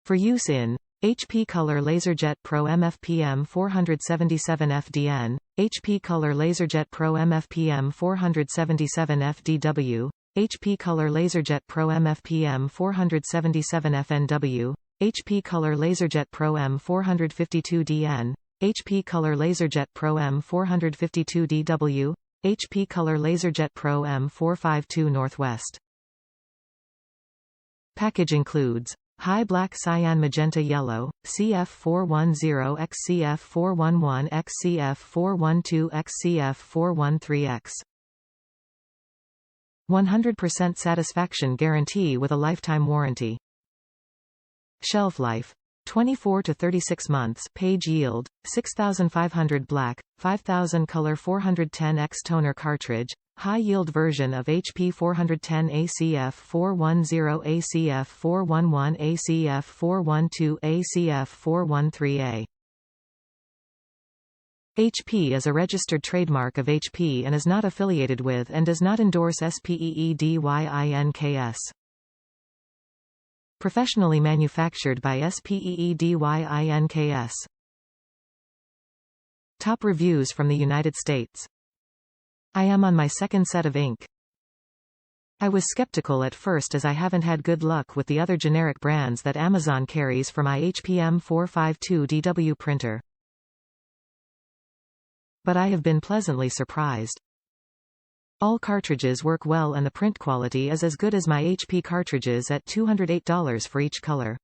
For use in HP Color LaserJet Pro MFPM 477 FDN, HP Color LaserJet Pro MFPM 477 FDW, HP Color LaserJet Pro MFPM 477 FNW, HP Color LaserJet Pro M452DN, HP Color LaserJet Pro M452DW, HP Color LaserJet Pro M452 Northwest. Package includes high black cyan magenta yellow, CF410X CF411X CF412X CF413X. 100% satisfaction guarantee with a lifetime warranty. Shelf life 24 to 36 months. Page yield 6500 black, 5000 color. 410X toner cartridge. High yield version of HP 410 ACF 410 ACF 411 ACF 412 ACF 413A. HP is a registered trademark of HP and is not affiliated with and does not endorse SPEEDYINKS. Professionally manufactured by SPEEDYINKS. Top reviews from the United States. I am on my second set of ink. I was skeptical at first as I haven't had good luck with the other generic brands that Amazon carries for my HP M452DW printer. But I have been pleasantly surprised. All cartridges work well and the print quality is as good as my HP cartridges at $208 for each color.